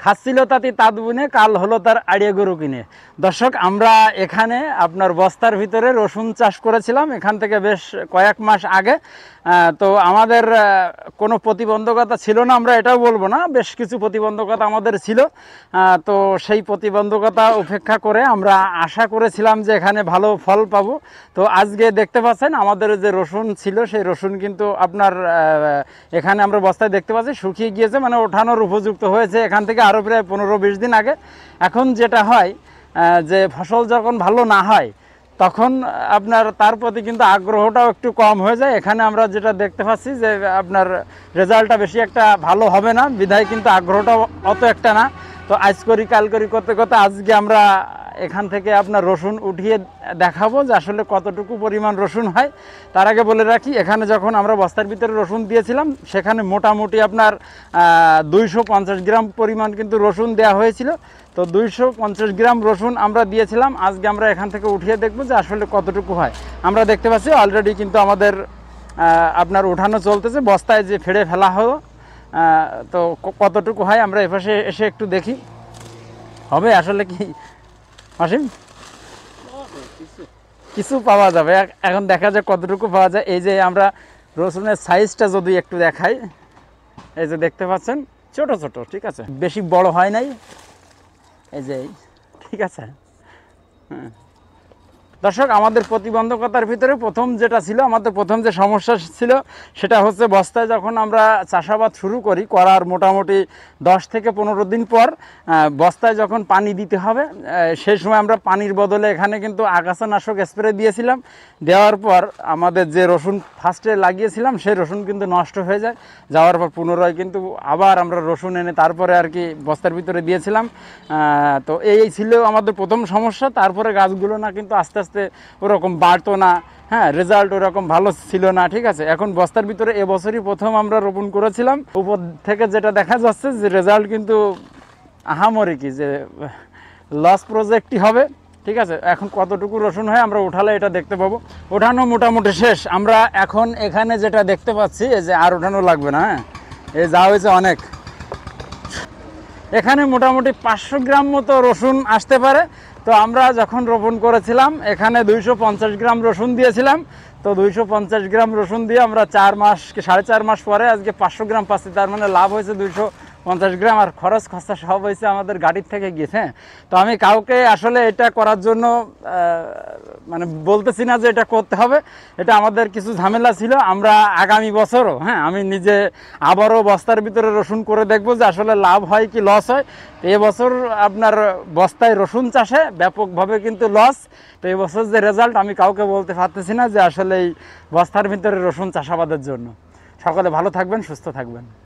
খাচ্ছিল তাতে তাঁত বুনে, কাল হলো তার আড়িয়ে গরু কিনে। দর্শক, আমরা এখানে আপনার বস্তার ভিতরে রসুন চাষ করেছিলাম এখান থেকে বেশ কয়েক মাস আগে। তো আমাদের কোনো প্রতিবন্ধকতা ছিল না, আমরা এটাও বলবো না, বেশ কিছু প্রতিবন্ধকতা আমাদের ছিল। তো সেই প্রতিবন্ধকতা উপেক্ষা করে আমরা আশা করেছিলাম যে এখানে ভালো ফল পাবো। তো আজকে দেখতে পাচ্ছেন আমাদের যে রসুন ছিল সেই রসুন কিন্তু আপনার এখানে আমরা বস্তায় দেখতে পাচ্ছি শুকিয়ে গিয়েছে, মানে ওঠানোর উপযুক্ত হয়েছে এখান থেকে আরও প্রায় 15-20 দিন আগে। এখন যেটা হয় যে ফসল যখন ভালো না হয় তখন আপনার তার প্রতি কিন্তু আগ্রহটাও একটু কম হয়ে যায়। এখানে আমরা যেটা দেখতে পাচ্ছি যে আপনার রেজাল্টটা বেশি একটা ভালো হবে না, বিধায় কিন্তু আগ্রহটা অত একটা না। তো আজ করি কাল করি করতে করতে আজকে আমরা এখান থেকে আপনার রসুন উঠিয়ে দেখাবো যে আসলে কতটুকু পরিমাণ রসুন হয়। তার আগে বলে রাখি, এখানে যখন আমরা বস্তার ভিতরে রসুন দিয়েছিলাম সেখানে মোটামুটি আপনার 250 গ্রাম পরিমাণ কিন্তু রসুন দেওয়া হয়েছিল। তো 250 গ্রাম রসুন আমরা দিয়েছিলাম। আজকে আমরা এখান থেকে উঠিয়ে দেখবো যে আসলে কতটুকু হয়। আমরা দেখতে পাচ্ছি অলরেডি কিন্তু আমাদের আপনার উঠানো চলতেছে, বস্তায় যে ফেড়ে ফেলা হলো। তো কতটুকু হয় আমরা এপাশে এসে একটু দেখি। হবে আসলে কি অসীম? কিছু পাওয়া যাবে, এখন দেখা যায় কতটুকু পাওয়া যায়। এই যে আমরা রসুনের সাইজটা যদি একটু দেখাই, এই যে দেখতে পাচ্ছেন ছোট ছোট, ঠিক আছে, বেশি বড় হয় নাই, এই যে ঠিক আছে। হ্যাঁ দর্শক, আমাদের প্রতিবন্ধকতার ভিতরে প্রথম যেটা ছিল, আমাদের প্রথম যে সমস্যা ছিল সেটা হচ্ছে বস্তায় যখন আমরা চাষাবাদ শুরু করি, করার মোটামুটি 10 থেকে 15 দিন পর বস্তায় যখন পানি দিতে হবে, সেই সময় আমরা পানির বদলে এখানে কিন্তু আগাছানাশক স্প্রে দিয়েছিলাম। দেওয়ার পর আমাদের যে রসুন ফার্স্টে লাগিয়েছিলাম সেই রসুন কিন্তু নষ্ট হয়ে যায়। যাওয়ার পর পুনরায় কিন্তু আবার আমরা রসুন এনে তারপরে আর কি বস্তার ভিতরে দিয়েছিলাম। তো এই ছিল আমাদের প্রথম সমস্যা। তারপরে গাছগুলো না কিন্তু আস্তে আস্তে ওরকম বাড়তো না, হ্যাঁ, রেজাল্ট ওরকম ভালো ছিল না, ঠিক আছে। এখন বস্তার ভিতরে এবছরই প্রথম আমরা রোপণ করেছিলাম। উপর থেকে যেটা দেখা যাচ্ছে যে রেজাল্ট কিন্তু আহামরি কি যে লস প্রজেক্টই হবে, ঠিক আছে। এখন কতটুকু রসুন হয় আমরা উঠালে এটা দেখতে পাবো। ওঠানো মোটামুটি শেষ। আমরা এখন এখানে যেটা দেখতে পাচ্ছি এই যে আর ওঠানো লাগবে না, হ্যাঁ, এই যা হয়েছে অনেক। এখানে মোটামুটি 500 গ্রাম মতো রসুন আসতে পারে। তো আমরা যখন রোপণ করেছিলাম এখানে 250 গ্রাম রসুন দিয়েছিলাম। তো 250 গ্রাম রসুন দিয়ে আমরা 4 মাস কি 4.5 মাস পরে আজকে 500 গ্রাম পাচ্ছি। তার মানে লাভ হয়েছে 250 গ্রাম, আর খরচ খরচা সব হয়েছে আমাদের গাড়ির থেকে গিয়েছে। হ্যাঁ, তো আমি কাউকে আসলে এটা করার জন্য মানে বলতেছি না যে এটা করতে হবে, এটা আমাদের কিছু ঝামেলা ছিল। আমরা আগামী বছরও, হ্যাঁ, আমি নিজে আবারও বস্তার ভিতরে রসুন করে দেখবো যে আসলে লাভ হয় কি লস হয়। তো এবছর আপনার বস্তায় রসুন চাষে ব্যাপকভাবে কিন্তু লস। তো এবছর যে রেজাল্ট আমি কাউকে বলতে পারতেছি না যে আসলে এই বস্তার ভিতরে রসুন চাষাবাদের জন্য। সকলে ভালো থাকবেন, সুস্থ থাকবেন।